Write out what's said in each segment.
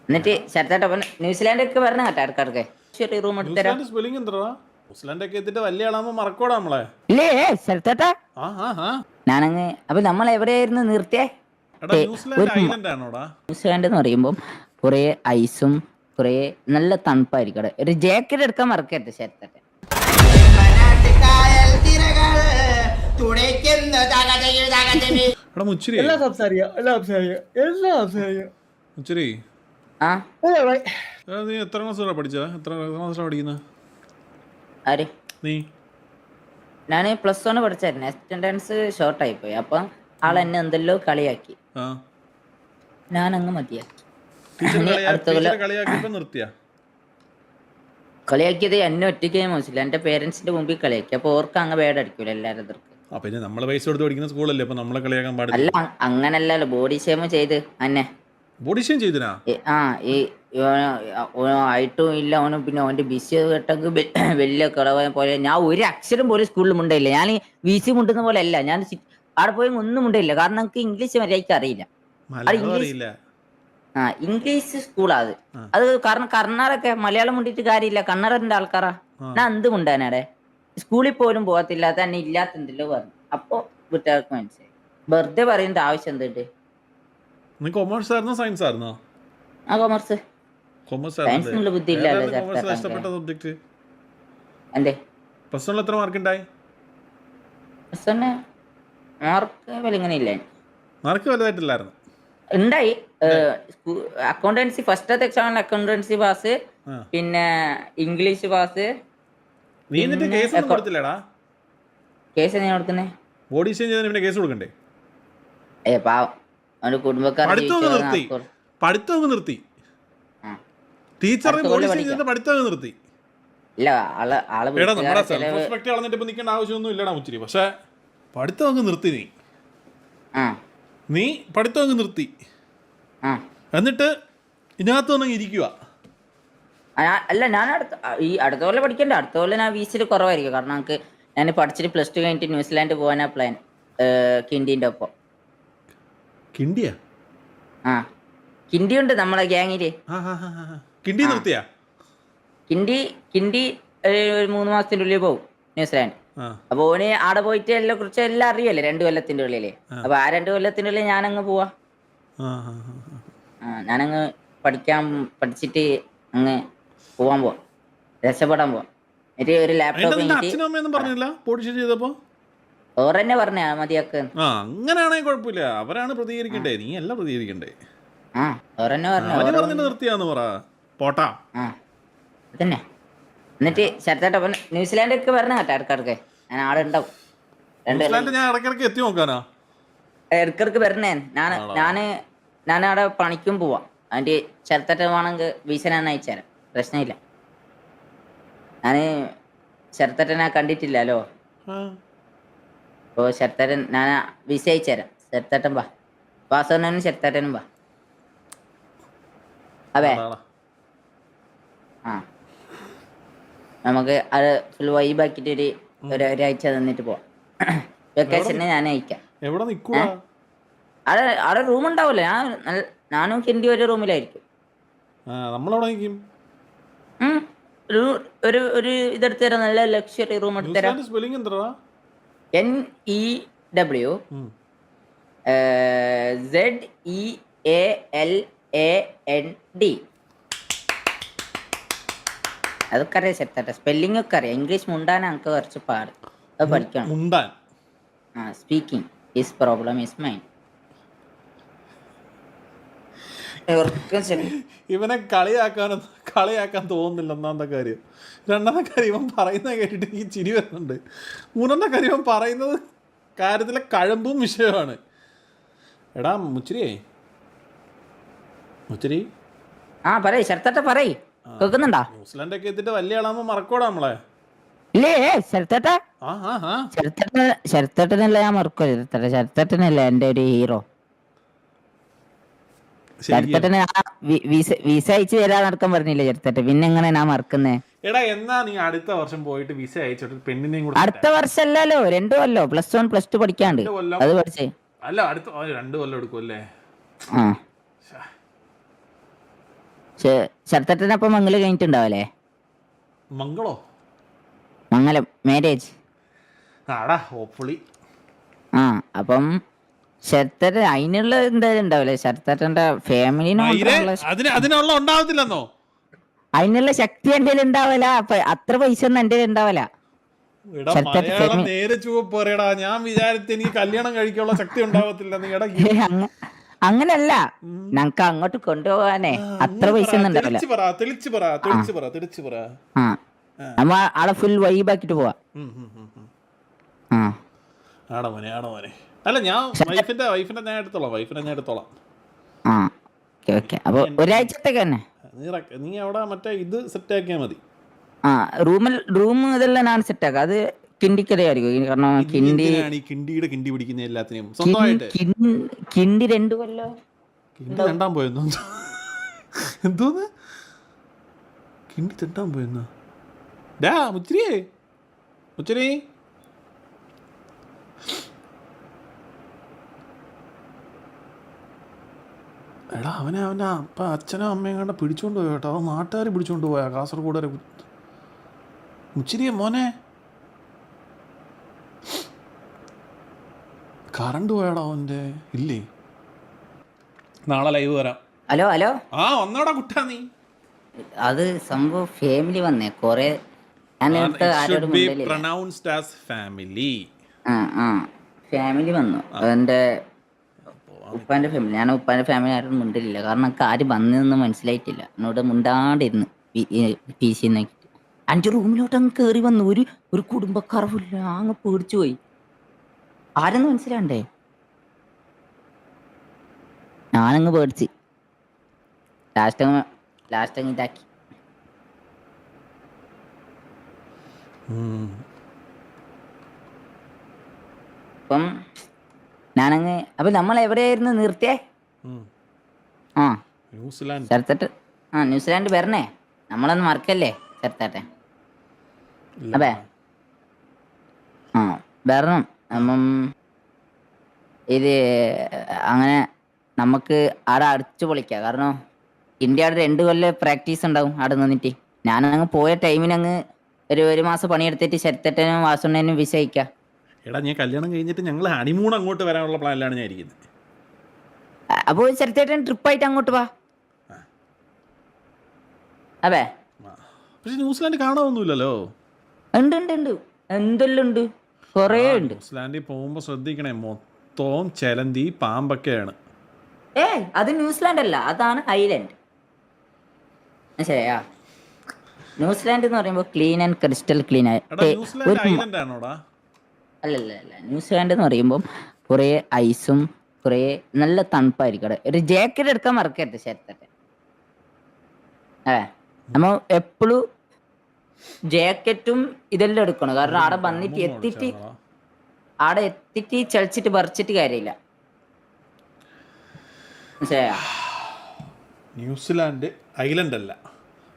എന്നിട്ട് ശരത്തേട്ട ന്യൂസിലാൻഡ് ഒക്കെ പറഞ്ഞ കേട്ടോ ഇടക്കിടക്ക് ശരി റൂം എടുത്തരാം. ന്യൂസിലാൻഡ് സ്പെല്ലിംഗ് എന്താ? ന്യൂസിലാൻഡ് ഒക്കെ എത്തിയിട്ട് വലിയ ആളാകുമ്പോ മറക്കോടാ നമ്മളെ. ഇല്ലേ ശരത്തേട്ട ആ ആ ആ ഞാനങ്ങ് അപ്പൊ നമ്മൾ എവിടെയായിരുന്നു നിർത്തിയേ? എടാ ന്യൂസിലാൻഡ് ഐലൻഡ് ആണോടാ? ന്യൂസിലാൻഡ് എന്ന് പറയുമ്പോൾ കുറെ ഐസും കുറെ നല്ല തണുപ്പായിരിക്കും അവിടെ. ഒരു ജാക്കറ്റ് എടുക്കാൻ മറക്കരുത് ശരത്തേട്ട. എടാ മുച്ചിരി എല്ലാം സംസാരിക്കാം മുച്ചിരി ആ നീ എത്ര ക്ലാസ് പഠിച്ച? എത്ര ക്ലാസ്സിലാണ് പഠിക്കുന്നത് ആര്? നീ? ഞാൻ +1 പഠിച്ചായിരുന്നു. അറ്റൻഡൻസ് ഷോർട്ടായി പോയി. അപ്പൊ ആളെന്നെ എന്തെല്ലോ കളിയാക്കി. ആ ഞാനങ്ങ് മതിയാക്കി. അടുത്ത ടീച്ചർ കളിയാക്കിയപ്പോ നിർത്തിയാ? കളിയാക്കിയത് എന്നെ ഒറ്റയ്ക്ക് മനസ്സില്ല, എന്റെ പേരൻസിന്റെ മുമ്പിൽ കളിയാക്കി. അപ്പൊ ഓർക്ക് അങ്ങ് പേടടിക്കൂല എല്ലാരും എതിർക്ക്. ആ പിന്നെ നമ്മളെ പൈസ കൊടുത്ത് പഠിക്കുന്ന സ്കൂളല്ലേ, അപ്പൊ നമ്മളെ കളിയാക്കാൻ പാടില്ല. അല്ല അങ്ങനല്ലല്ലോ, ബോഡി ഷേം ചെയ്ത് അന്നെ. ബോഡി ഷെയിം ചെയ്തിനാ? ആ ഈ ആയിട്ടും ഇല്ല അവനും. പിന്നെ അവന്റെ ബിസി കേട്ടെങ്കിൽ വലിയ കളവനെ പോലെ. ഞാൻ ഒരു അക്ഷരം പോലും സ്കൂളിൽ മുണ്ടയില്ല. ഞാൻ VC മുണ്ടുന്ന പോലെ അല്ല ഞാൻ. അവിടെ പോയി ഒന്നും മുണ്ടയില്ല, കാരണം എനിക്ക് ഇംഗ്ലീഷ് മര്യാദയ്ക്ക് അറിയില്ല. മലയാളം അറിയില്ല. ഇംഗ്ലീഷ് സ്കൂളാ അത്. അത് കാരണം കർണാടക മലയാളം മുണ്ടിട്ട് കാര്യമില്ല, കന്നഡന്റെ ആൾക്കാരാ. ഞാൻ എന്ത് മുണ്ടാനാടെ സ്കൂളിൽ പോലും പോകത്തില്ല, തന്നെ ഇല്ലാത്തല്ലോ പറഞ്ഞു. അപ്പൊ വീട്ടുകാർക്ക് മനസ്സിലായി. വെറുതെ പറയേണ്ട ആവശ്യം എന്തുണ്ട്? നീ കൊമേഴ്സ് ആയിരുന്നോ സയൻസ് ആയിരുന്നോ? ആ കൊമേഴ്സ്. കൊമേഴ്സ് സയൻസിനുള്ള ബുദ്ധി ഇല്ലല്ലോ. ഇഷ്ടപ്പെട്ട സബ്ജക്ട് എന്തേ? +1 എത്ര മാർക്ക് ഉണ്ടായി? മാർക്ക് വലിങ്ങനെ ഇല്ല. മാർക്ക് വലുതായിട്ടില്ലായിരുന്നു. ഉണ്ടായി. അക്കൗണ്ടൻസി ഫസ്റ്റത്തെ എക്സാമിന് അക്കൗണ്ടൻസി പാസ്, പിന്നെ ഇംഗ്ലീഷ് പാസ്. നീ എന്നിട്ട് കേസ് ഒന്നും കൊടുത്തില്ലടാ? കേസ് ഞാൻ കൊടുക്കുന്നേ. ബോഡി ഷെയിം ചെയ്തതിന് പിന്നെ കേസ് കൊടുക്കണ്ടേ? പാവം അവന്റെ കുടുംബക്കാർ. പഠിത്തം നിർത്തി. ടീച്ചറിനെ ബോഡി ഷെയിം ചെയ്തിട്ട് പഠിത്തം നിർത്തി. ഇല്ല ആള് നമ്മുടെ സെൽഫ് റെസ്പെക്ട് കളഞ്ഞിട്ട് ഇപ്പൊ നിൽക്കേണ്ട ആവശ്യമൊന്നും ഇല്ലടാ മുച്ചിരി. പക്ഷെ പഠിത്തം അങ്ങ് നിർത്തി. നീ പഠിത്തം അങ്ങ് നിർത്തി, എന്നിട്ട് ഇതിനകത്ത് വന്ന് ഇരിക്കുക. അല്ല ഞാൻ അടുത്ത കൊല്ലം പഠിക്കണ്ട. അടുത്ത കൊല്ലം ഞാൻ VC കുറവായിരിക്കും, കാരണം നമുക്ക് ഞാൻ പഠിച്ചിട്ട് +2 കഴിഞ്ഞിട്ട് ന്യൂസിലാൻഡ് പോകാനാ പ്ലാൻ. കിൻഡിന്റെ ഒപ്പം. കിണ്ടിയാ? കിണ്ടി ഉണ്ട് നമ്മളെ ഗ്യാങ്ങില്. കിണ്ടി നിർത്തിയാ? കിണ്ടി ഒരു 3 മാസത്തിന്റെ ഉള്ളിൽ പോകും ന്യൂസിലാൻഡ്. അപ്പൊ ഓന് ആടെ പോയിട്ട് എല്ലാം കുറിച്ച് എല്ലാം അറിയല്ലേ 2 കൊല്ലത്തിന്റെ ഉള്ളില്. അപ്പൊ ആ 2 കൊല്ലത്തിന്റെ ഉള്ളിൽ ഞാനങ്ങ് പോവാ. ഞാനങ്ങ് പഠിച്ചിട്ട് അങ്ങ് പോവാൻ പോവാ, രക്ഷപ്പെടാൻ പോവാ. എന്നിട്ട് ഒരു ലാപ്ടോപ്പ് ഓറന്നെ പറഞ്ഞ മതിയാക്ക്. അങ്ങനെയാണെങ്കിൽ കുഴപ്പമില്ല, അവരാണ് പ്രതികരിക്കണ്ടേ, നീ അല്ല പ്രതികരിക്കണ്ടേ. ഓറന്നെ പറഞ്ഞു നിർത്തിയാന്ന് പറ പോട്ടാ. അതന്നെ. എന്നിട്ട് ശരത്തേട്ട ന്യൂസിലാൻഡ് ഒക്കെ പറഞ്ഞ കേട്ടോ ഇടക്കിടക്ക്. ഞാൻ ആടെ ഉണ്ടാവും. ഞാൻ ഇടക്കിടക്ക് എത്തി നോക്കാനാ ഇടക്കിടക്ക് വരണേ. ഞാൻ അവിടെ പണിക്കും പോവാ. അതിന്റെ ശരത്തേട്ട വേണമെങ്കിൽ വീസ ഞാൻ അയച്ചുതരാം, പ്രശ്നമില്ല. ഞാന് ശരത്തേട്ടനെ കണ്ടിട്ടില്ലല്ലോ. അപ്പൊ ശരത്തേട്ടൻ ഞാൻ വിസ അയച്ചുതരാം. ശരത്തേട്ടൻ വാ, വാസവനും ശരത്തേട്ടനും വാ. അതെ നമുക്ക് അത് ഫുൾ വൈബാക്കിട്ട് ഒരാഴ്ച തന്നിട്ട് പോവാം. വെക്കേഷന് ഞാൻ അയക്കാം. അവിടെ റൂം ഉണ്ടാവൂല്ലോ. ഞാനും കിണ്ടി ഒരു റൂമിലായിരിക്കും. ഒരു ഇതെടുത്ത് തരാം, നല്ല ലക്ഷറി റൂം എടുത്ത് തരാം. NEW ZEALAND. അതൊക്കെ അറിയാം സെറ്റാട്ടെ. സ്പെല്ലിംഗ് ഒക്കെ അറിയാം. ഇംഗ്ലീഷ് മുണ്ടാൻ എനിക്ക് കുറച്ച് പാട്. അത് പഠിക്കണം. Speaking is problem is mine. ഇവനെ കളിയാക്കാൻ തോന്നുന്നില്ല, ഒന്നാമത്തെ കാര്യം. രണ്ടാമത്തെ കാര്യം ഇവൻ പറയുന്നത് കേട്ടിട്ട് എനിക്ക് ചിരി വരുന്നുണ്ട്. മൂന്നാമത്തെ കാര്യം ഇവൻ പറയുന്നത് കാര്യത്തിലെ കഴമ്പും വിഷയമാണ്. എടാ മുച്ചിരി പറയ് ശരത്തേട്ട പറയ്. കേൾക്കുന്നുണ്ടാ? ന്യൂസിലാൻഡ് ഒക്കെ എത്തിയിട്ട് വലിയ ആളാകുമ്പോ മറക്കോടാ നമ്മളെ. ഇല്ലേ ശരത്തേട്ട? ശരത്തേട്ടനല്ല ഞാൻ മറക്കോ? ശരത്തേട്ടനല്ല എന്റെ ഒരു ഹീറോ. ശരത്തേട്ടന് വിസ അയച്ചു തരാൻ നടക്കാൻ പറഞ്ഞില്ലേ ചരത്തേട്ട? പിന്നെ എങ്ങനെ ഞാൻ മറക്കുന്നേ? എടാ എന്നാ നീ അടുത്ത വർഷം പോയിട്ട് വിസ അയച്ചിട്ട് പെണ്ണിനെയും കൂടെ. അടുത്ത വർഷം അല്ലല്ലോ, 2 കൊല്ലോ. +1 +2 പഠിക്കാണ്ട് അത് പഠിച്ചേ. അല്ല അടുത്ത 2 കൊല്ലം എടുക്കും അല്ലേ? ശരത്തേട്ടനപ്പം മംഗലം കഴിഞ്ഞിട്ടുണ്ടാവല്ലേ? മംഗളോ? മംഗലം മാരേജ്. ആടാ ഹോപ്പ്ഫുള്ളി. ആ അപ്പം ശരത്തേട്ടൻ അതിനുള്ള എന്തായാലും ഉണ്ടാവില്ലേ? ശരത്തേട്ടന്റെ ഫാമിലിനെ അതിനുള്ള ഉണ്ടാവത്തില്ലെന്നോ? അതിനുള്ള ശക്തി എന്റെ ഉണ്ടാവല. അപ്പൊ അത്ര പൈസ ഒന്നും എന്റെ ഉണ്ടാവല. മലയാളം നേരെ ചുവപ്പ് പറയടാ. ഞാൻ വിചാരിച്ചു എനിക്ക് കല്യാണം കഴിക്കാനുള്ള ശക്തി ഉണ്ടാവത്തില്ല. അങ്ങനല്ല, ഞങ്ങക്ക് അങ്ങോട്ട് കൊണ്ടുപോകാനേ അത്ര പൈസ ഒന്നും ഉണ്ടാവില്ല. ആ നമ്മ ആളെ ഫുൾ വൈബാക്കിട്ട് പോവാ. ആടോ മോനെ. അല്ല ഞാൻ വൈഫിന്റെ ഞാൻ എടുത്തോളാം. ആ ഓക്കെ. അപ്പൊ ഒരാഴ്ചത്തേക്ക് തന്നെ നീ അവിടെ മറ്റേ ഇത് സെറ്റ് ആക്കിയാ മതി. ആ റൂം ഇതെല്ലാം ഞാൻ സെറ്റ് ആക്കാം. അത് കിണ്ടിക്കരയായിരിക്കും. കാരണം കിണ്ടി പിടിക്കുന്ന എല്ലാത്തിനും സ്വന്തമായിട്ട്. കിണ്ടി 2 കൊല്ലോ കിണ്ടി തെണ്ടാൻ പോയെന്നോ? എന്തോന്ന് കിണ്ടി തെണ്ടാൻ പോയെന്നോ? മുച്ചിരി എടാ അവനെ അവൻ്റെ അച്ഛനും അമ്മയും കണ്ട പിടിച്ചോണ്ട് പോയ കേട്ടോ. അവൻ നാട്ടുകാർ പിടിച്ചോണ്ട് പോയാ കാസർഗോഡ് വരെ. മുച്ചിരിയെ മോനെ കറണ്ട് പോയാടാ അവൻ്റെ. ഇല്ലേ? നാളെ ലൈവ് വരാം. ഹലോ ആ വന്നോടാ കുട്ടാ നീ. അത് സംഭവം ഫാമിലി വന്നേ കൊറേ. ഫാമിലി വന്നു. എന്റെ ഉപ്പാന്റെ ഫാമിലി. ഞാൻ ഉപ്പാന്റെ ഫാമിലി ആരും മിണ്ടില്ല. കാരണം എനിക്ക് ആര് വന്നതെന്ന് മനസ്സിലായിട്ടില്ല. എന്നോട് മുണ്ടാണ്ടിരുന്നു. PC 5 റൂമിലോട്ട് അങ്ങ് കയറി വന്നു. ഒരു കുടുംബക്കാരവില്ല. അങ്ങ് പേടിച്ചു പോയി. ആരെന്ന് മനസ്സിലാണ്ടേ? ഞാനങ്ങ് പേടിച്ച് ലാസ്റ്റ് അങ്ങ് ഇതാക്കി. അപ്പം ഞാനങ്ങ് അപ്പൊ നമ്മൾ എവിടെയായിരുന്നു നിർത്തിയേ? ശരത്തേട്ട് ന്യൂസിലാൻഡ് വരണേ. നമ്മളൊന്ന് മറക്കല്ലേ ശരത്തേട്ടെ? അതെ വരണം. ഇത് അങ്ങനെ നമുക്ക് ആടെ അടിച്ചു പൊളിക്കാം. കാരണം ഇന്ത്യയുടെ 2 കൊല്ലം പ്രാക്ടീസ് ഉണ്ടാവും ആടെ നിന്നിട്ട്. ഞാനങ്ങ് പോയ ടൈമിനങ്ങ് ഒരു മാസം പണിയെടുത്തിട്ട് ശരത്തേട്ടനും വാസുണ്ണനും വിസ അയക്കാം. എടാ ഞാൻ കല്യാണം കഴിഞ്ഞിട്ട് ഞങ്ങൾ ഹണിമൂൺ അങ്ങോട്ട് വരാനുള്ള പ്ലാനിലാണ് ഞാൻ ഇരിക്കുന്നത്. അപ്പോൾ ശരത്തേട്ടൻ ട്രിപ്പായിട്ട് അങ്ങോട്ട് വാ. അതെ പക്ഷെ ന്യൂസിലാൻഡ് കാണാനൊന്നുമില്ലല്ലോ. ഉണ്ട് എന്തെല്ലാം ഉണ്ട്, കൊറേ ഉണ്ട്. ന്യൂസിലാൻഡിൽ പോകുമ്പോ ശ്രദ്ധിക്കണേ, മൊത്തവും ചെലന്തി പാമ്പൊക്കെയാണ്. അത് ന്യൂസിലാൻഡ് അല്ല, അതാണ് ഐലൻഡ്. ശരിയാ. ന്യൂസിലാൻഡ് എന്ന് പറയുമ്പോ ക്ലീൻ ആൻഡ് ക്രിസ്റ്റൽ ക്ലീൻ അല്ലല്ല. ന്യൂസിലാൻഡ് എന്ന് പറയുമ്പോൾ കുറെ ഐസും കുറെ നല്ല തണുപ്പായിരിക്കും. ഒരു ജാക്കറ്റ് എടുക്കാൻ മറക്കരുത് ശരത്തേട്ടെ. നമ്മ എപ്പോഴും ജാക്കറ്റും ഇതെല്ലാം എടുക്കണം. കാരണം ആടെ വന്നിട്ട് എത്തിയിട്ട് ചളിച്ചിട്ട് പറിച്ചിട്ട് കാര്യമില്ല. ന്യൂസിലാൻഡ് ഐലൻഡ് അല്ല,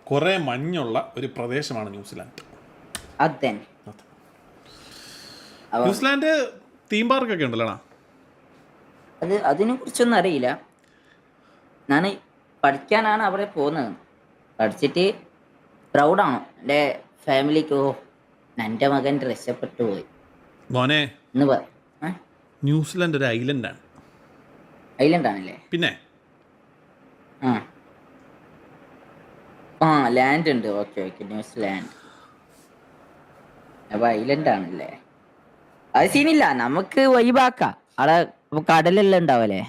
കുറെ മഞ്ഞുള്ള ഒരു പ്രദേശമാണ് ന്യൂസിലാൻഡ്. അതെ. ന്യൂസിലാൻഡ് തീം പാർക്ക് ഒക്കെ ഉണ്ടല്ലോടാ. അതിനെ കുറിച്ചൊന്നും അറിയില്ല. ഞാൻ പഠിക്കാനാണ് അവിടെ പോകുന്നത്. പഠിച്ചിട്ട് പ്രൗഡാണോ എൻ്റെ ഫാമിലിക്ക്. എൻ്റെ മകൻ രക്ഷപ്പെട്ടു പോയി മോനെ. ന്യൂസിലാൻഡ് ഒരു ഐലൻഡാണ്. ഐലൻഡ് ആണല്ലേ? പിന്നെ ലാൻഡ് ഉണ്ട്. Okay New Zealand. അപ്പൊ ഐലൻഡ് ആണല്ലേ? അത് സീനില്ല, നമുക്ക് വൈബാക്കാം. അവിടെ കടലെല്ലാം ഉണ്ടാവല്ലേ?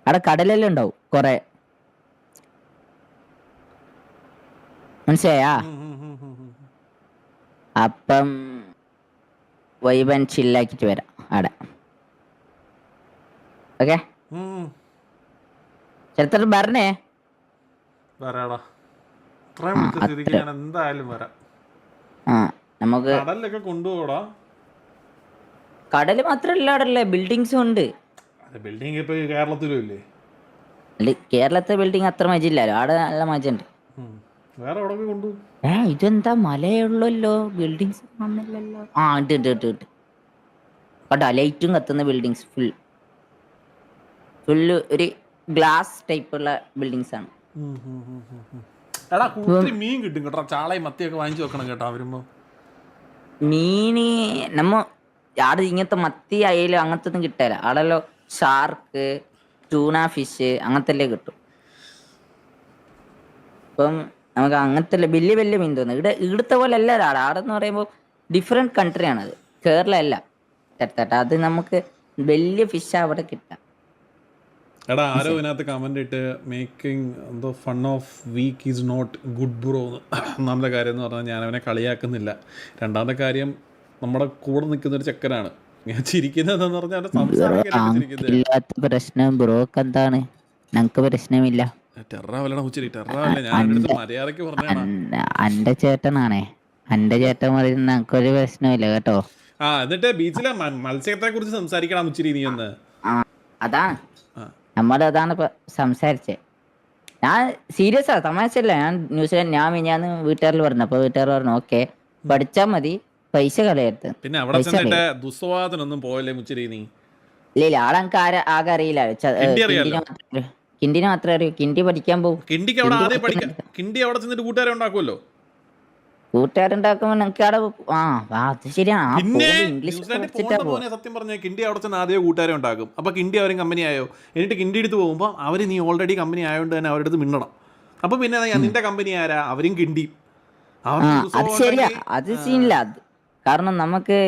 അവിടെ കടലെല്ലാം ഉണ്ടാവും കൊറേ. മനസ്സിലായാ? അപ്പം വൈബൻ ചില്ലാക്കിട്ട് വരാം അവിടെ. ഓക്കെ ചെറുത്തോട്ട് പറഞ്ഞേ. എന്തായാലും വരാം. നമുക്ക് കടലിലൊക്കെ കൊണ്ടുപോടാ. കടല് മാത്രല്ല, അവിടെ ബിൽഡിങ്സും ഉണ്ട്. ബിൽഡിംഗ് ഇപ്പൊ കേരളത്തിലും ഇല്ലേ? കേരളത്തെ ബിൽഡിംഗ് അത്ര മജില്ലല്ലോ, അവിടെ നല്ല മജുണ്ട്. വേറെ എവിടെ കൊണ്ടു? ഇതെന്താ മലയുള്ളല്ലോ, ബിൽഡിങ്സ് വന്നില്ലല്ലോ. ഉണ്ട്. കണ്ടാ ലൈറ്റും കത്തുന്ന ബിൽഡിങ്സ് ഫുൾ. ഫുള്ള് ഒരു ഗ്ലാസ് ടൈപ്പുള്ള ബിൽഡിങ്സ് ആണ്. എടാ കൂത്തിരി മീൻ കിട്ടും കേട്ടോ, ചാളയും മത്തിയൊക്കെ വാങ്ങിച്ചു വെക്കണം കേട്ടോ വരുമ്പോ. മീന് നമ്മ ആടെ ഇങ്ങനത്തെ മത്തി അയല് അങ്ങനത്തെ ഒന്നും കിട്ടില്ല. ആടെല്ലോ ഷാർക്ക്, ടൂണ ഫിഷ് അങ്ങനത്തെ കിട്ടും. ഇപ്പം നമുക്ക് അങ്ങനത്തെ വലിയ വലിയ മീൻ തോന്നുന്നു. ഇവിടുത്തെ പോലെ അല്ല ആടെ. ആടെന്ന് പറയുമ്പോൾ ഡിഫറെന്റ് കൺട്രി ആണത്, കേരള അല്ല ചേട്ടാ. അത് നമുക്ക് വലിയ ഫിഷ് അവിടെ കിട്ടാം. എടാ ആരോ ഇതിനകത്ത് കമന്റ് ഇട്ട് മേക്കിംഗ് എന്തോ fun of weak is not good bro. ഒന്നാമത്തെ കാര്യം എന്ന് പറഞ്ഞാൽ ഞാൻ അവനെ കളിയാക്കുന്നില്ല. രണ്ടാമത്തെ കാര്യം നമ്മുടെ കൂടെ നിൽക്കുന്ന ഒരു ചെക്കനാണ്. ഞാൻ ചിരിക്കുന്നതെന്ന് പറഞ്ഞാൽ അവന്റെ സംസാരം ഇല്ലാത്ത പ്രശ്നം ബ്രോക്ക് എന്താണ്? ഞങ്ങക്ക് പ്രശ്നമില്ല. ടെറാവല്ലടാ ഉച്ചരി, ടെറാവല്ല. ഞാൻ എൻ്റെ അടുത്ത് മര്യാദക്ക് പറഞ്ഞാണ്. എന്റെ ചേട്ടനാണേ, എന്റെ ചേട്ടൻ പറയുന്നത് ഞങ്ങൾക്കൊരു പ്രശ്നമില്ല കേട്ടോ. ആ എന്നിട്ട് ബീച്ചിലെ മത്സ്യത്തെ കുറിച്ച് സംസാരിക്കണം ഉച്ചരി നീ ഒന്ന്. അതാണ് നമ്മളതാണ് ഇപ്പൊ സംസാരിച്ചേ. ഞാൻ സീരിയസ് ആ, തമാശല്ല. ഞാൻ ന്യൂസിലാൻഡ് ഞാൻ മിനിഞ്ഞാന്ന് വീട്ടുകാരിൽ പറഞ്ഞു. അപ്പൊ വീട്ടുകാർ പറഞ്ഞു ഓക്കെ പഠിച്ചാ മതി, പൈസ കളയരുത്. പിന്നെ അവിടെ ചെന്നിട്ട് ദുസ്വാദനൊന്നും പോയല്ലേ മുച്ചിരി നീ? ഇല്ല ആളെനിക്ക് ആകെ അറിയില്ല. കിണ്ടിനെ മാത്രമേ അറിയൂ. കിണ്ടി പഠിക്കാൻ പോകും. കിണ്ടിക്ക് അവിടെ ആദ്യം പഠിക്കാം. കിണ്ടി അവിടെ ചെന്നിട്ട് കൂട്ടുകാരെ ഉണ്ടാക്കുമല്ലോ. കൂട്ടുകാരുണ്ടാക്കുമ്പോ ഞങ്ങൾക്ക് അവിടെ അത് ശരിയാണ്. സത്യം പറഞ്ഞ കിണ്ടി അവിടെ ചെന്ന് ആദ്യം കൂട്ടുകാരെ ഉണ്ടാക്കും. അപ്പൊ കിണ്ടി അവരും കമ്പനി ആയോ. എന്നിട്ട് കിണ്ടി എടുത്ത് പോകുമ്പോൾ അവര് നീ ഓൾറെഡി കമ്പനി ആയതുകൊണ്ട് തന്നെ അവരുടെ അടുത്ത് മിണ്ടണം. അപ്പൊ പിന്നെ നിന്റെ കമ്പനി ആരാ? അവരും കിണ്ടി. അത് ശരിയാ, അത് സീനില്ല. അത് കാരണം നമുക്ക്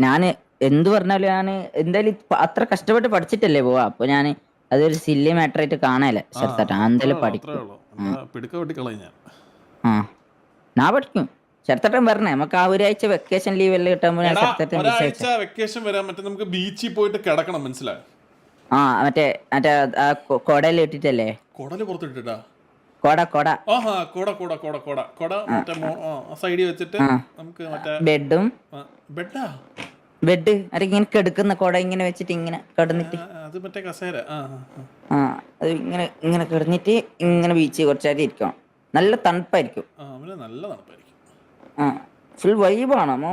ഞാന് എന്ത് പറഞ്ഞാലും ഞാൻ എന്തായാലും അത്ര കഷ്ടപ്പെട്ട് പഠിച്ചിട്ടല്ലേ പോവാ. അപ്പൊ ഞാൻ അതൊരു സില്ലി മാറ്റർ ആയിട്ട് കാണാല്ലേ ചെറുത്താ. എന്തായാലും പഠിക്കും. ഞാൻ പഠിക്കും. ചെറുത്തട്ടൻ പറഞ്ഞേ നമുക്ക് ആ ഒരാഴ്ച വെക്കേഷൻ ലീവ് എല്ലാം കിട്ടുമ്പോ വെക്കേഷൻ വരാൻ മറ്റേ നമുക്ക് ബീച്ചിൽ പോയിട്ട് കിടക്കണം, മനസ്സിലായി? മറ്റേ മറ്റേ കൊടയിൽ ഇട്ടിട്ടല്ലേ? കൊടല് പുറത്തിട്ടാ സൈഡിൽ വെച്ചിട്ട് നമുക്ക് ബെഡും ബെഡ് ഇങ്ങനെ കിടക്കുന്ന കൊട ഇങ്ങനെ വെച്ചിട്ട് ഇങ്ങനെ കിടന്നിട്ട് അത് മറ്റേ കസേര അത് ഇങ്ങനെ ഇങ്ങനെ കിടന്നിട്ട് ഇങ്ങനെ ബീച്ച് കുറച്ചായിട്ട് ഇരിക്കണം. നല്ല തണുപ്പായിരിക്കും. നല്ല തണുപ്പായിരിക്കും. ഫുൾ വൈബാണ്.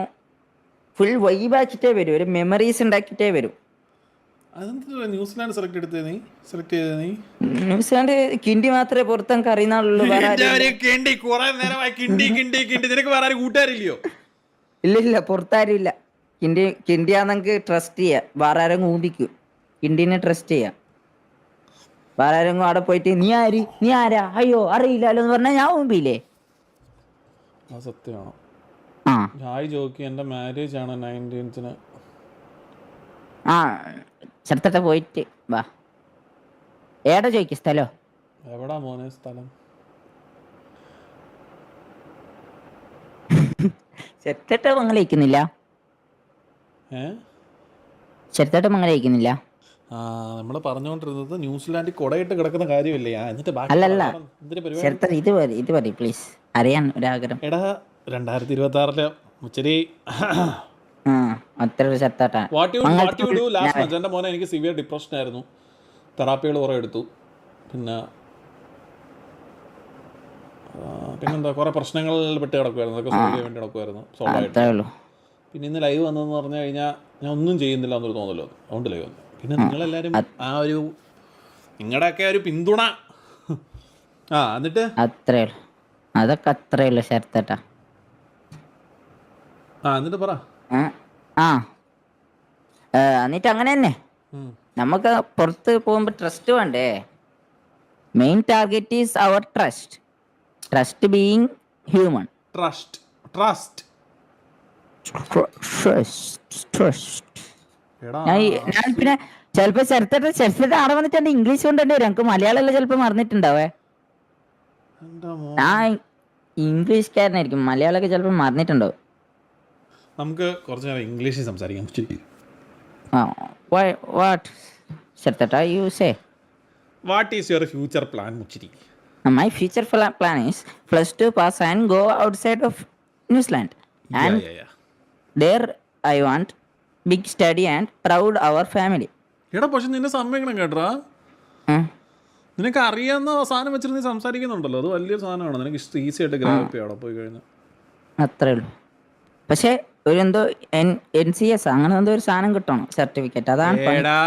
ഫുൾ വൈബാക്കിട്ടേ വരും. ഒരു മെമ്മറീസ് ഉണ്ടാക്കിട്ടേ വരും. ന്യൂസിലാൻഡ് ന്യൂസിലാൻഡ് കിണ്ടി മാത്രമേ പുറത്തൊക്കെ അറിയുന്നുള്ളൂ. ഇല്ല പുറത്താരും ഇല്ല. കിണ്ടിയാന്നെങ്കിൽ ട്രസ്റ്റ് ചെയ്യാം. വേറെ ആരെങ്കിലും ഊമ്പിക്കും. കിണ്ടിനെ ട്രസ്റ്റ് ചെയ്യാം. വേറെ ആരെങ്കിലും അവിടെ പോയിട്ട് നീ ആരാ അയ്യോ അറിയില്ലല്ലോ എന്ന് പറഞ്ഞാൽ ഞാൻ ഊമ്പിയില്ലേ? സത്യമാണോ? എന്റെ മാരേജ് ആണ് 19th. ചെറുത്തട്ട പോയിട്ട് വാ. ഏടാ ചോദിക്ക സ്ഥലോ? എവിടാ മോനെ സ്ഥലം? ചെറുത്തട്ട മംഗലയിക്കുന്നില്ല. ചെറുത്തട്ട മംഗലയിക്കുന്നില്ല. നമ്മള് പറഞ്ഞുകൊണ്ടിരുന്നത് ന്യൂസിലാൻഡിൽ കൊടയിട്ട് കിടക്കുന്ന കാര്യമല്ലേ? അല്ലല്ല ചെറുത്തട്ട ഇത് പറ പ്ലീസ്, അറിയാൻ ഒരാഗ്രഹം. എടാ 2026 ഉച്ചരി എന്റെ മോനെ എനിക്ക് സിവിയർ ഡിപ്രഷൻ ആയിരുന്നു. തെറാപ്പികൾ കുറെ എടുത്തു. പിന്നെന്താ കുറെ പ്രശ്നങ്ങളിൽ പെട്ട് കിടക്കുമായിരുന്നു. അതൊക്കെ സോൾവ് ചെയ്യാൻ വേണ്ടി നടക്കുമായിരുന്നു. സോൾവ് ആയിട്ട് പിന്നെ ഇന്ന് ലൈവ് വന്നതെന്ന് പറഞ്ഞു കഴിഞ്ഞാൽ ഞാൻ ഒന്നും ചെയ്യുന്നില്ല എന്നൊരു തോന്നല്ലോ. അതുകൊണ്ട് ലൈവ് വന്നു. പിന്നെ നിങ്ങളെല്ലാരും ആ ഒരു നിങ്ങളുടെയൊക്കെ ഒരു പിന്തുണ. എന്നിട്ട് അതൊക്കെ അത്രയുള്ളൂ ചേർത്തട്ടാ. എന്നിട്ട് പറ. എന്നിട്ട് അങ്ങനെ തന്നെ നമുക്ക് പുറത്ത് പോകുമ്പോ ട്രസ്റ്റ് വേണ്ടേ? Main target is our trust being human. ഞാൻ പിന്നെ ചിലപ്പോ ചെറുത്തട്ട അവിടെ വന്നിട്ട് ഇംഗ്ലീഷ് കൊണ്ടുതന്നെ വരും. എനിക്ക് മലയാളം ചിലപ്പോ മറന്നിട്ടുണ്ടാവേ. ഞാൻ ഇംഗ്ലീഷ്കാരനായിരിക്കും. മലയാളമൊക്കെ ചിലപ്പോ മറന്നിട്ടുണ്ടാവും. നമുക്ക് കുറച്ച് നേരം ഇംഗ്ലീഷിൽ സംസാരിക്കാം. What Sartata you say? What is your future plan, Muchiri? My future plan is +2 pass and go outside of New Zealand. And there I want big study and proud our family. എടാ പക്ഷെ നിന്നെ സമ്മതിക്കണം കേട്ടാ. നിനക്ക് അറിയാവുന്ന സാധനം വെച്ചിട്ട് നീ സംസാരിക്കുന്നുണ്ടല്ലോ. അത് വലിയ സാധനമാണ്. നിനക്ക് ഈസി ആയിട്ട് ഗ്രാപ്പ് ചെയ്യാം അവിടെ പോയി കഴിഞ്ഞാൽ. അത്രേ ഉള്ളൂ. പക്ഷേ ഒരു എന്തോ NCS അങ്ങനെ എന്തോ ഒരു സാധനം കിട്ടണം സർട്ടിഫിക്കറ്റ്. അതാണ് പണി. ഏടാ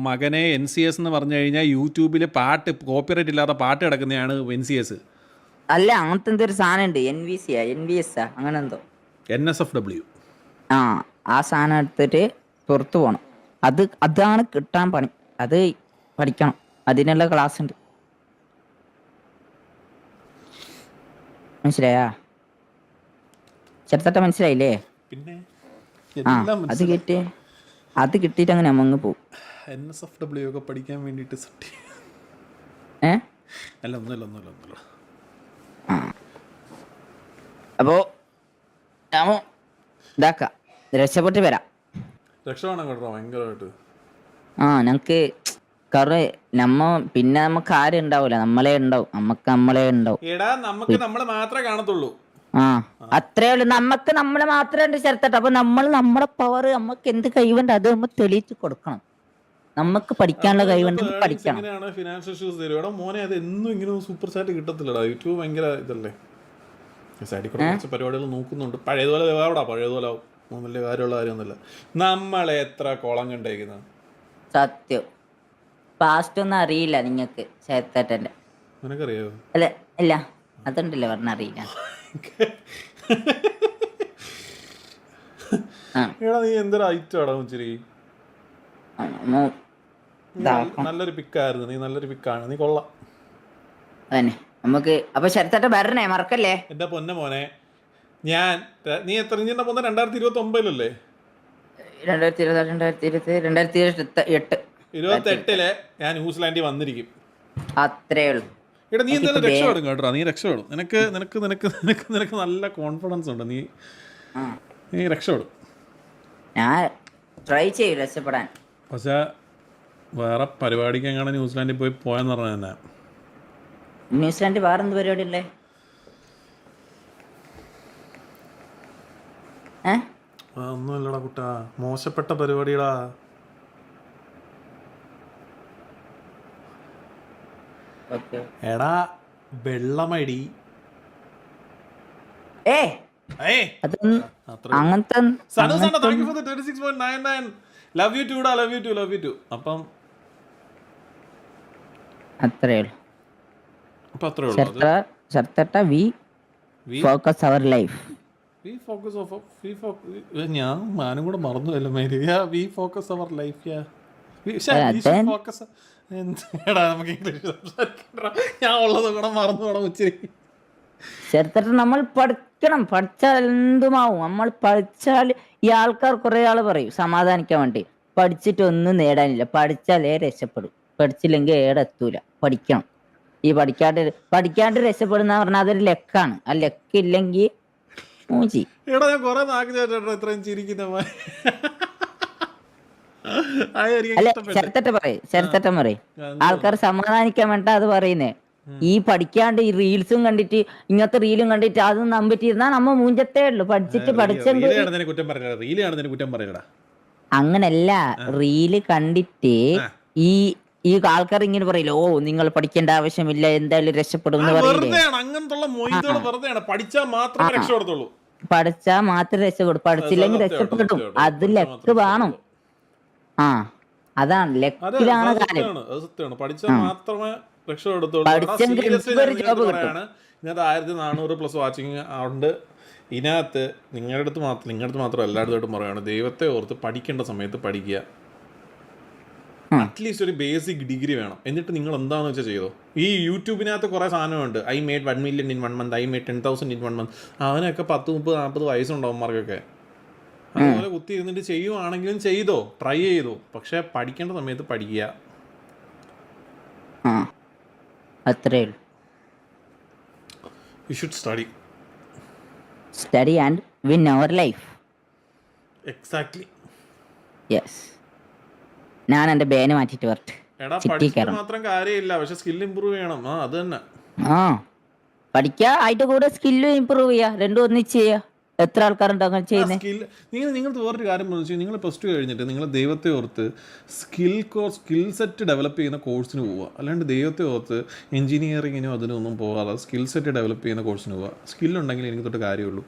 മകനെ NCS എന്ന് പറഞ്ഞു കഴിഞ്ഞാൽ യൂട്യൂബിൽ പാട്ട് കോപ്പിറൈറ്റ് ഇല്ലാത്ത പാട്ട് കിടക്കുന്നതാണ് NCS. അല്ല, അങ്ങനത്തെ എന്തോ ഒരു സാധനം ഉണ്ട്. NVS അങ്ങനെ എന്തോ. NSFW. ആ സാധനം എടുത്തിട്ട് പുറത്തു പോകണം. അതാണ് കിട്ടാൻ പണി. അത് പഠിക്കണം. അതിനുള്ള ക്ലാസ് ഉണ്ട്. മനസ്സിലായാ? ചെറുത്തട്ട മനസ്സിലായില്ലേ? പിന്നെ അത് കിട്ടിയിട്ട് അങ്ങനെ അങ്ങ് പോകും. NSFW ഒക്കെ പഠിക്കാൻ വേണ്ടിയിട്ട് അല്ല ഒന്നുമില്ല. അപ്പോ ഇതാക്കാം, രക്ഷപ്പെട്ട് വരാം. രക്ഷമാണ് കേട്ടോ ഭയങ്കരമായിട്ട്. ഞങ്ങക്ക് പിന്നെ നമുക്ക് ആരും ഉണ്ടാവൂല, നമ്മളെ ഉണ്ടാവും. നമ്മളെ ഉണ്ടാവും. എടാ നമുക്ക് നമ്മളെ മാത്രമേ കാണത്തുള്ളൂ. അത്രേ ഉള്ളൂ. നമുക്ക് നമ്മളെ മാത്രമേ ഉണ്ട് ചേർത്തട്ടെ. അപ്പൊ നമ്മളെ പവർ, നമുക്ക് എന്ത് കഴിവുണ്ട് അത് നമ്മൾ തെളിയിച്ച് കൊടുക്കണം. നമുക്ക് പഠിക്കാനുള്ള കഴിവുണ്ട്, പഠിക്കണം. ഫിനാൻഷ്യൽ ഇഷ്യൂസ് തരും. എടാ മോനെ, അത് എന്നും ഇങ്ങനെ സൂപ്പർ ചാറ്റ് കിട്ടത്തില്ലടാ. യൂട്യൂബ് ഭയങ്കര ഇതല്ലേ. സൈഡിൽ കൂടെ കുറച്ച് പരിപാടികൾ നോക്കുന്നുണ്ട്. പഴയതുപോലെ ആവും. വലിയ കാര്യമുള്ള കാര്യമൊന്നുമില്ല. നമ്മളെ എത്ര കോളം കണ്ടേക്കുന്നത് സത്യം. പാസ്റ്റ് ഒന്നും അറിയില്ല നിങ്ങൾക്ക് ചേർത്തട്ടന്റെ. നിനക്കറിയോ? അല്ല അതുണ്ടല്ലോ പറഞ്ഞറിയില്ല. എടാ നീ എന്തൊരു ഐറ്റാടാ മുച്ചിരി. നല്ലൊരു പിക്കായിരുന്നു നീ. നല്ലൊരു പിക്കാണ് നീ. കൊള്ളാം. അതന്നെ നമുക്ക്. അപ്പൊ ശരത്തട്ട വരണേ, മറക്കല്ലേ എന്റെ പൊന്നെ മോനെ. നീ എത്ര ഇഞ്ചിന്റെ പൊന്നെ? 2029 2028 ഞാൻ ന്യൂസിലാൻഡിൽ വന്നിരിക്കും. അത്രേ ഉള്ളൂ. എടാ നീ എന്തായാലും രക്ഷപ്പെടും കേട്ടോ. നീ രക്ഷപ്പെടും. നിനക്ക് നല്ല കോൺഫിഡൻസ് ഉണ്ട്. നീ രക്ഷപ്പെടും. ഞാൻ ട്രൈ ചെയ്യും രക്ഷപ്പെടാൻ. പക്ഷെ വേറെ പരിപാടിക്ക് എങ്ങനെ ന്യൂസിലാൻഡിൽ പോയെന്ന് പറഞ്ഞ തന്നെ. ന്യൂസിലാൻഡ് വേറെ എന്ത് പരിപാടി ഉള്ളേ? ഒന്നുമില്ലടാ കുട്ടാ, മോശപ്പെട്ട പരിപാടിടാ. എടാ വെള്ളമടി. അപ്പം അത്രേ ഉള്ളൂ. Focus our life. ഞാൻ മാനും കൂടെ മറന്നുവല്ലോ Mary. We focus our life. നമുക്ക് ഇംഗ്ലീഷ് സംസാരിക്കണ്ട. ഞാൻ ഉള്ളത് കൂടെ മറന്നു വേണം ഉച്ചരി. ചെറുത്തട്ട് നമ്മൾ പഠിക്കണം. പഠിച്ചാൽ എന്തുമാവും. നമ്മൾ പഠിച്ചാൽ ഈ ആൾക്കാർ കുറെ ആള് പറയും സമാധാനിക്കാൻ വേണ്ടി, പഠിച്ചിട്ട് ഒന്നും നേടാനില്ല, പഠിച്ചാലേ രക്ഷപ്പെടും, പഠിച്ചില്ലെങ്കിൽ ഏടെ എത്തൂല. പഠിക്കണം. ഈ പഠിക്കാണ്ട് രക്ഷപ്പെടുന്ന പറഞ്ഞാൽ അതൊരു ലെക്കാണ്. ആ ലെക്കില്ലെങ്കിൽ മൂച്ചി. എടാ ഞാൻ കൊറേ നാക്ക് ചേട്ടാ ഇത്രയും ചിരിക്കുന്ന. ചെറുത്തട്ടം പറയും ആൾക്കാർ സമാധാനിക്കാൻ വേണ്ട അത് പറയുന്നേ. ഈ പഠിക്കാണ്ട് ഈ റീൽസും കണ്ടിട്ട്, ഇങ്ങനത്തെ റീലും കണ്ടിട്ട് അത് നമ്പിട്ടിരുന്നാ നമ്മ മൂഞ്ചത്തേ ഉള്ളു. അങ്ങനല്ല, റീല് കണ്ടിട്ട് ഈ ആൾക്കാർ ഇങ്ങനെ പറയില്ല, ഓ നിങ്ങൾ പഠിക്കേണ്ട ആവശ്യമില്ല, എന്തായാലും രക്ഷപ്പെടും എന്ന് പറയില്ലേ. പഠിച്ചാ മാത്രമേ രക്ഷപ്പെടും, പഠിച്ചില്ലെങ്കിൽ രക്ഷപ്പെടും. അത് ലെക്ക് വേണം. അതാണ് ലെക്കിലാണ് കാര്യം. ഇതിനകത്ത് 1400+ വാച്ചിങ് ഉണ്ട്. ഇതിനകത്ത് നിങ്ങളുടെ അടുത്ത് മാത്രം എല്ലായിടത്തോട്ടും പറയുകയാണ്, ദൈവത്തെ ഓർത്ത് പഠിക്കേണ്ട സമയത്ത് പഠിക്കുക. അറ്റ്ലീസ്റ്റ് ഒരു ബേസിക് ഡിഗ്രി വേണം. എന്നിട്ട് നിങ്ങൾ എന്താണെന്ന് വെച്ചാൽ ചെയ്തോ. ഈ യൂട്യൂബിനകത്ത് കുറേ സാധനമുണ്ട്. I made 1 million in 1 month, I made 10,000 in 1 month. അവനൊക്കെ 10, 30, 40 വയസ്സുണ്ടാവുമാർക്കൊക്കെ. അതുപോലെ കുത്തി ഇരുന്നിട്ട് ചെയ്യുവാണെങ്കിലും ചെയ്തോ, ട്രൈ ചെയ്തോ. പക്ഷെ പഠിക്കേണ്ട സമയത്ത് പഠിക്കുക. അത്രേ ഉള്ളൂ. You should study and win our life. Exactly. Yes. ഞാൻ എന്റെ ബേന് മാറ്റിട്ട് വരട്ടെ. എടാ പഠിച്ചിട്ട് മാത്രം കാര്യമില്ല, പക്ഷെ സ്കിൽ ഇംപ്രൂവ് ചെയ്യണം. അത് തന്നെ. പഠിക്കുക, അതിന്റെ കൂടെ സ്കില്ലും ഇംപ്രൂവ് ചെയ്യുക, രണ്ടും ഒന്നിച്ച് ചെയ്യുക. എത്ര ആൾക്കാരുണ്ട് അങ്ങനെ ചെയ്യുന്നത്? നിങ്ങൾക്ക് വേറൊരു കാര്യം പറഞ്ഞു, നിങ്ങൾ +2 കഴിഞ്ഞിട്ട് നിങ്ങൾ ദൈവത്തെ ഓർത്ത് സ്കിൽ സെറ്റ് ഡെവലപ്പ് ചെയ്യുന്ന കോഴ്സിന് പോവുക. അല്ലാണ്ട് ദൈവത്തെ ഓർത്ത് എഞ്ചിനീയറിങ്ങിനും അതിനൊന്നും പോകാതെ സ്കിൽ സെറ്റ് ഡെവലപ്പ് ചെയ്യുന്ന കോഴ്സിന് പോവുക. സ്കില്ലുണ്ടെങ്കിൽ എനിക്ക് തൊട്ട് കാര്യമുള്ളൂ.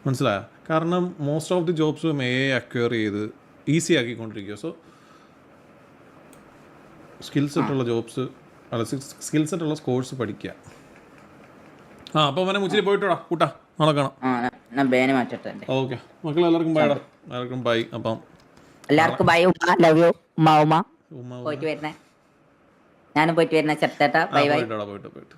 മനസ്സിലായോ? കാരണം മോസ്റ്റ് ഓഫ് ദി ജോബ്സും AI അക്വയർ ചെയ്ത് ഈസി ആക്കിക്കൊണ്ടിരിക്കുക. സോ സ്കിൽ സെറ്റുള്ള ജോബ്സ് അല്ല സ്കിൽ സെറ്റുള്ള കോഴ്സ് പഠിക്കുക. അപ്പോൾ അവനെ മുച്ചിരി പോയിട്ടോടാ കൂട്ടാ, നാളെ കാണാം. ഞാൻ ബേനെ മാറ്റട്ടെ. ഓക്കെ മക്കൾ എല്ലാവർക്കും ബൈ. എല്ലാവർക്കും ബൈ. അപ്പം എല്ലാവർക്കും ബൈ. ഉമ്മ ലവ് യു. ഉമ്മ പോയിട്ട് വരുന്നേ, ഞാനും പോയിട്ട് വരുന്ന ചെറുത്തേട്ടാ. Bye bye. പോയിട്ട്